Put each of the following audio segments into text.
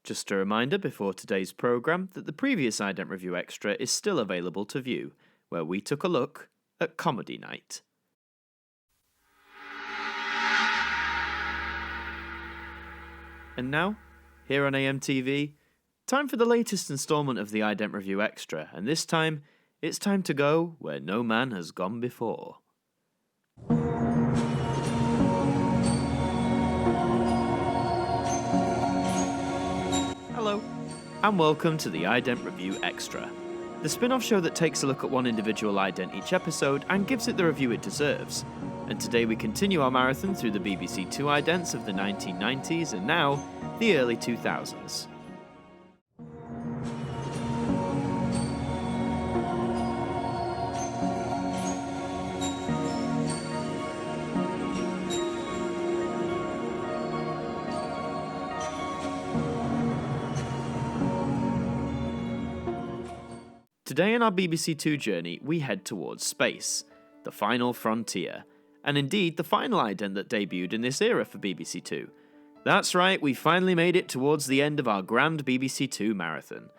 Just a reminder before today's programme that the previous Ident Review Extra is still available to view, where we took a look at Comedy Night. And now, here on AMTV, time for the latest instalment of the Ident Review Extra, and this time, it's time to go where no man has gone before. Hello, and welcome to the Ident Review Extra, the spin-off show that takes a look at one individual ident each episode and gives it the review it deserves. And today we continue our marathon through the BBC2 idents of the 1990s and now the early 2000s. Today in our BBC2 journey, we head towards space, the final frontier, and indeed the final ident that debuted in this era for BBC2. That's right, we finally made it towards the end of our grand BBC2 marathon.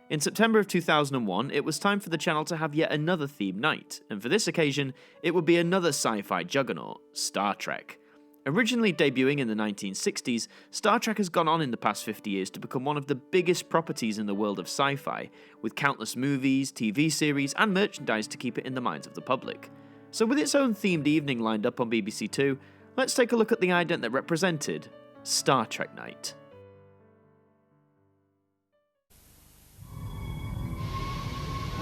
In September of 2001, it was time for the channel to have yet another theme night, and for this occasion, it would be another sci-fi juggernaut, Star Trek. Originally debuting in the 1960s, Star Trek has gone on in the past 50 years to become one of the biggest properties in the world of sci-fi, with countless movies, TV series, and merchandise to keep it in the minds of the public. So with its own themed evening lined up on BBC2, let's take a look at the ident that represented Star Trek Night.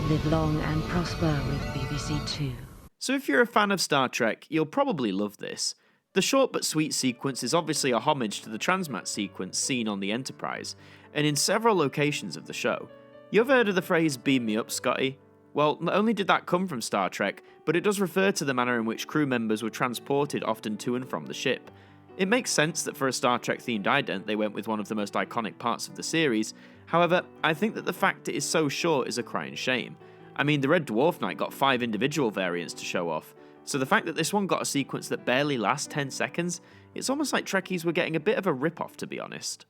Live long and prosper with BBC2. So if you're a fan of Star Trek, you'll probably love this. The short but sweet sequence is obviously a homage to the transmat sequence seen on the Enterprise, and in several locations of the show. You ever heard of the phrase, "beam me up, Scotty"? Well, not only did that come from Star Trek, but it does refer to the manner in which crew members were transported often to and from the ship. It makes sense that for a Star Trek themed ident they went with one of the most iconic parts of the series, however, I think that the fact it is so short is a crying shame. I mean, the Red Dwarf Night got 5 individual variants to show off, so the fact that this one got a sequence that barely lasts 10 seconds, it's almost like Trekkies were getting a bit of a rip-off, to be honest.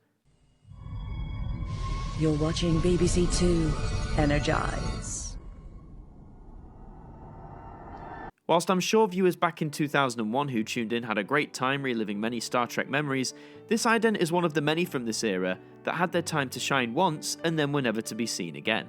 You're watching BBC2. Energize. Whilst I'm sure viewers back in 2001 who tuned in had a great time reliving many Star Trek memories, this ident is one of the many from this era that had their time to shine once and then were never to be seen again.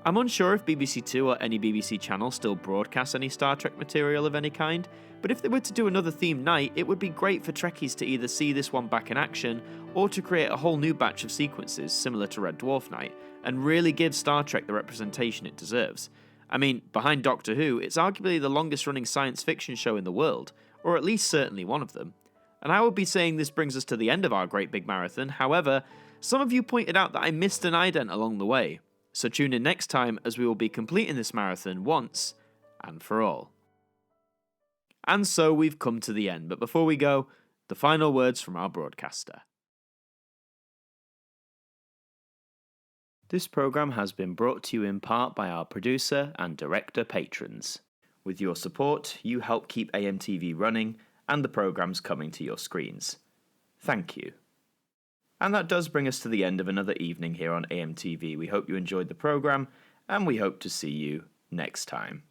I'm unsure if BBC2 or any BBC channel still broadcasts any Star Trek material of any kind, but if they were to do another themed night, it would be great for Trekkies to either see this one back in action, or to create a whole new batch of sequences similar to Red Dwarf Night, and really give Star Trek the representation it deserves. I mean, behind Doctor Who, it's arguably the longest running science fiction show in the world, or at least certainly one of them. And I would be saying this brings us to the end of our great big marathon, however, some of you pointed out that I missed an ident along the way. So tune in next time as we will be completing this marathon once and for all. And so we've come to the end, but before we go, the final words from our broadcaster. This programme has been brought to you in part by our producer and director patrons. With your support, you help keep AMTV running and the programmes coming to your screens. Thank you. And that does bring us to the end of another evening here on AMTV. We hope you enjoyed the programme, and we hope to see you next time.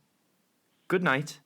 Good night.